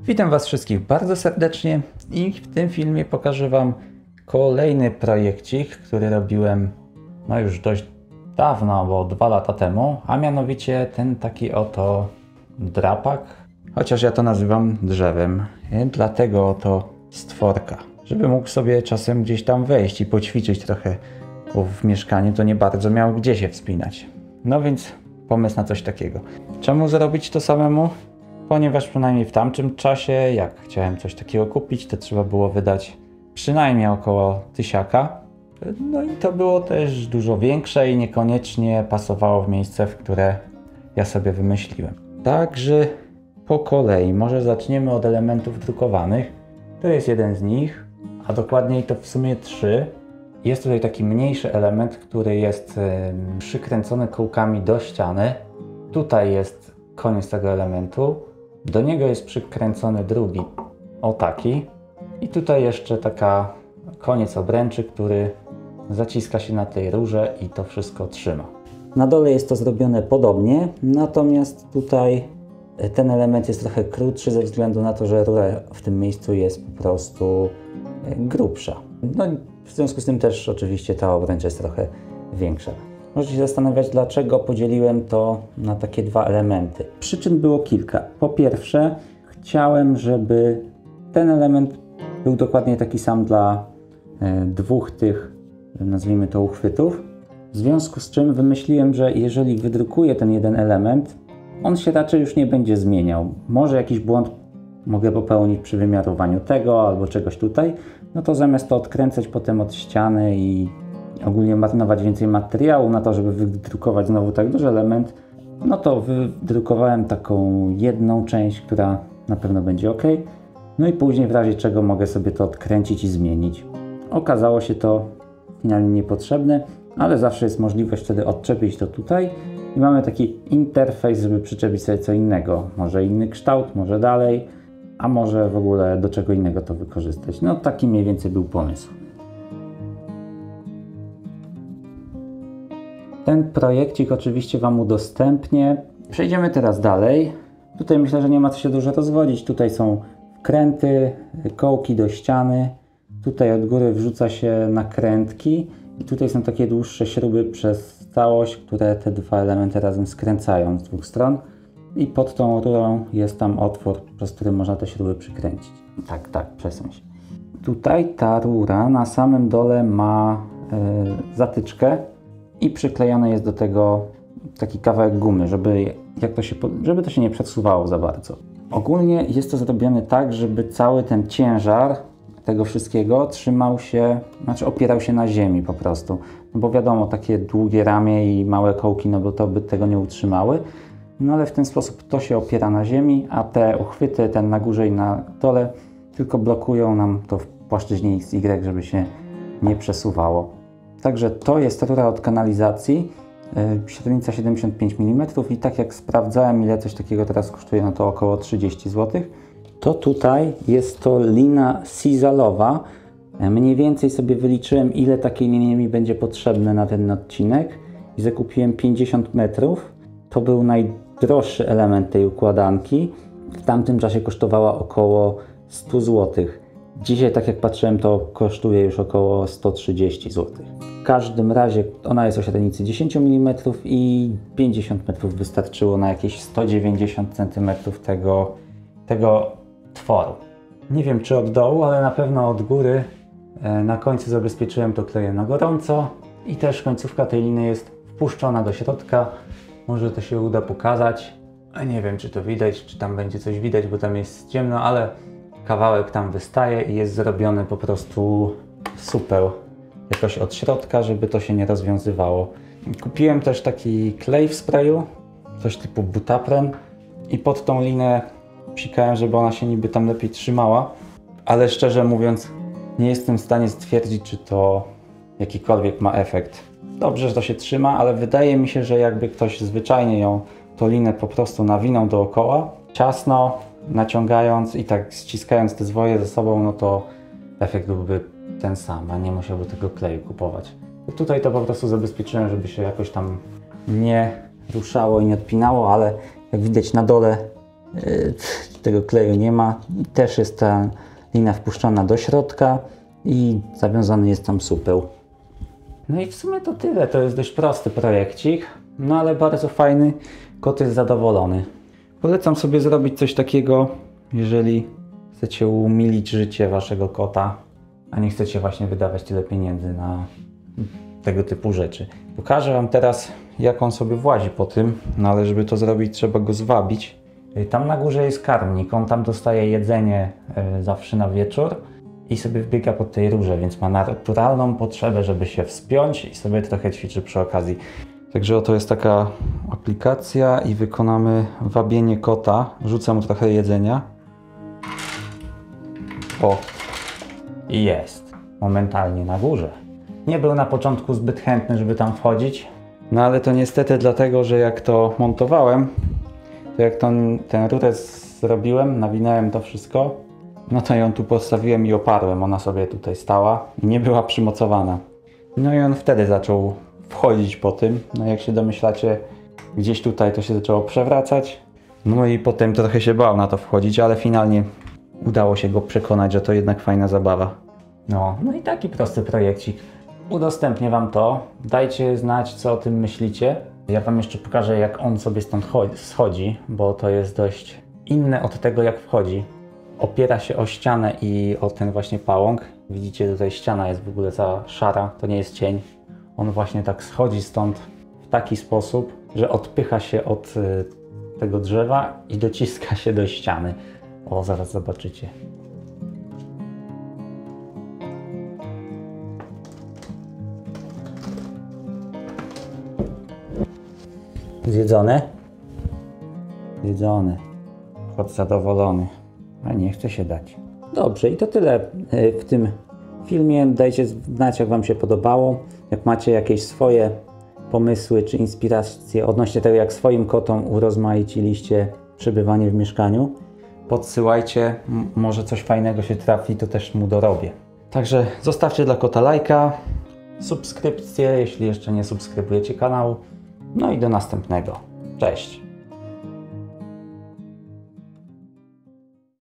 Witam Was wszystkich bardzo serdecznie i w tym filmie pokażę Wam kolejny projekcik, który robiłem już dość dawno, bo 2 lata temu, a mianowicie ten taki oto drapak, chociaż ja to nazywam drzewem, dlatego oto stworka, żeby mógł sobie czasem gdzieś tam wejść i poćwiczyć trochę, bo w mieszkaniu to nie bardzo miał gdzie się wspinać. No więc pomysł na coś takiego. Czemu zrobić to samemu? Ponieważ przynajmniej w tamtym czasie, jak chciałem coś takiego kupić, to trzeba było wydać przynajmniej około 1000. No i to było też dużo większe i niekoniecznie pasowało w miejsce, w które ja sobie wymyśliłem. Także po kolei, może zaczniemy od elementów drukowanych. To jest jeden z nich, a dokładniej to w sumie 3. Jest tutaj taki mniejszy element, który jest przykręcony kołkami do ściany. Tutaj jest koniec tego elementu. Do niego jest przykręcony drugi, o taki. I tutaj jeszcze taka koniec obręczy, który zaciska się na tej rurze i to wszystko trzyma. Na dole jest to zrobione podobnie, natomiast tutaj ten element jest trochę krótszy ze względu na to, że rura w tym miejscu jest po prostu grubsza. No w związku z tym też oczywiście ta obręcz jest trochę większa. Możecie się zastanawiać, dlaczego podzieliłem to na takie 2 elementy. Przyczyn było kilka. Po pierwsze, chciałem, żeby ten element był dokładnie taki sam dla 2 tych, nazwijmy to, uchwytów. W związku z czym wymyśliłem, że jeżeli wydrukuję ten jeden element, on się raczej już nie będzie zmieniał. Może jakiś błąd mogę popełnić przy wymiarowaniu tego albo czegoś tutaj, no to zamiast to odkręcać potem od ściany i ogólnie marnować więcej materiału na to, żeby wydrukować znowu tak duży element, no to wydrukowałem taką jedną część, która na pewno będzie ok. No i później w razie czego mogę sobie to odkręcić i zmienić. Okazało się to finalnie niepotrzebne, ale zawsze jest możliwość wtedy odczepić to tutaj i mamy taki interfejs, żeby przyczepić sobie co innego. Może inny kształt, może dalej, a może w ogóle do czego innego to wykorzystać. No taki mniej więcej był pomysł. Ten projekcik oczywiście Wam udostępnię. Przejdziemy teraz dalej. Tutaj myślę, że nie ma co się dużo rozwodzić. Tutaj są wkręty, kołki do ściany. Tutaj od góry wrzuca się nakrętki. I tutaj są takie dłuższe śruby przez całość, które te 2 elementy razem skręcają z 2 stron. I pod tą rurą jest tam otwór, przez który można te śruby przykręcić. Tak, przesuń się. Tutaj ta rura na samym dole ma zatyczkę. I przyklejony jest do tego taki kawałek gumy, żeby to się nie przesuwało za bardzo. Ogólnie jest to zrobione tak, żeby cały ten ciężar tego wszystkiego trzymał się, opierał się na ziemi po prostu. No bo wiadomo, takie długie ramię i małe kołki, no bo to by tego nie utrzymały. No ale w ten sposób to się opiera na ziemi, a te uchwyty, ten na górze i na dole, tylko blokują nam to w płaszczyźnie XY, żeby się nie przesuwało. Także to jest rura od kanalizacji, średnica 75 mm i tak jak sprawdzałem, ile coś takiego teraz kosztuje, no to około 30 zł. To tutaj jest to lina sizalowa. Mniej więcej sobie wyliczyłem, ile takiej liny mi będzie potrzebne na ten odcinek i zakupiłem 50 metrów. To był najdroższy element tej układanki. W tamtym czasie kosztowała około 100 zł. Dzisiaj, tak jak patrzyłem, to kosztuje już około 130 zł. W każdym razie ona jest o średnicy 10 mm i 50 metrów wystarczyło na jakieś 190 cm tego tworu. Nie wiem, czy od dołu, ale na pewno od góry na końcu zabezpieczyłem to klejem na gorąco i też końcówka tej liny jest wpuszczona do środka. Może to się uda pokazać. Nie wiem, czy to widać, czy tam będzie coś widać, bo tam jest ciemno, ale kawałek tam wystaje i jest zrobiony po prostu super jakoś od środka, żeby to się nie rozwiązywało. Kupiłem też taki klej w sprayu, coś typu butapren i pod tą linę psikałem, żeby ona się niby tam lepiej trzymała, ale szczerze mówiąc nie jestem w stanie stwierdzić, czy to jakikolwiek ma efekt. Dobrze, że to się trzyma, ale wydaje mi się, że jakby ktoś zwyczajnie tą linę po prostu nawinął dookoła, ciasno, naciągając i tak ściskając te zwoje ze sobą, no to efekt byłby ten sam, a nie musiałby tego kleju kupować. Tutaj to po prostu zabezpieczyłem, żeby się jakoś tam nie ruszało i nie odpinało, ale jak widać na dole Tego kleju nie ma. Też jest ta lina wpuszczona do środka i zawiązany jest tam supeł. No i w sumie to tyle. To jest dość prosty projekcik, no ale bardzo fajny. Kot jest zadowolony. Polecam sobie zrobić coś takiego, jeżeli chcecie umilić życie waszego kota, a nie chcecie właśnie wydawać tyle pieniędzy na tego typu rzeczy. Pokażę wam teraz, jak on sobie włazi po tym, no ale żeby to zrobić, trzeba go zwabić. Tam na górze jest karmnik, on tam dostaje jedzenie zawsze na wieczór i sobie wbiega pod tej rurze, więc ma naturalną potrzebę, żeby się wspiąć i sobie trochę ćwiczy przy okazji. Także oto jest taka aplikacja i wykonamy wabienie kota. Wrzucę mu trochę jedzenia. O! I jest. Momentalnie na górze. Nie był na początku zbyt chętny, żeby tam wchodzić. No ale to niestety dlatego, że jak to montowałem, to jak tę rurę zrobiłem, nawinąłem to wszystko, no to ją tu postawiłem i oparłem. Ona sobie tutaj stała i nie była przymocowana. No i on wtedy zaczął wchodzić po tym. No jak się domyślacie, gdzieś tutaj to się zaczęło przewracać. No i potem trochę się bał na to wchodzić, ale finalnie udało się go przekonać, że to jednak fajna zabawa. No i taki prosty projekcik. Udostępnię wam to. Dajcie znać, co o tym myślicie. Ja wam jeszcze pokażę, jak on sobie stąd schodzi, bo to jest dość inne od tego, jak wchodzi. Opiera się o ścianę i o ten właśnie pałąk. Widzicie, tutaj ściana jest w ogóle cała szara, to nie jest cień. On właśnie tak schodzi stąd w taki sposób, że odpycha się od tego drzewa i dociska się do ściany. O, zaraz zobaczycie. Zjedzone? Zjedzone. Kot zadowolony. A nie chce się dać. Dobrze, i to tyle w tym filmie. Dajcie znać, jak wam się podobało. Jak macie jakieś swoje pomysły czy inspiracje odnośnie tego, jak swoim kotom urozmaiciliście przebywanie w mieszkaniu, podsyłajcie. Może coś fajnego się trafi, to też mu dorobię. Także zostawcie dla kota lajka, subskrypcję, jeśli jeszcze nie subskrybujecie kanału. No i do następnego. Cześć!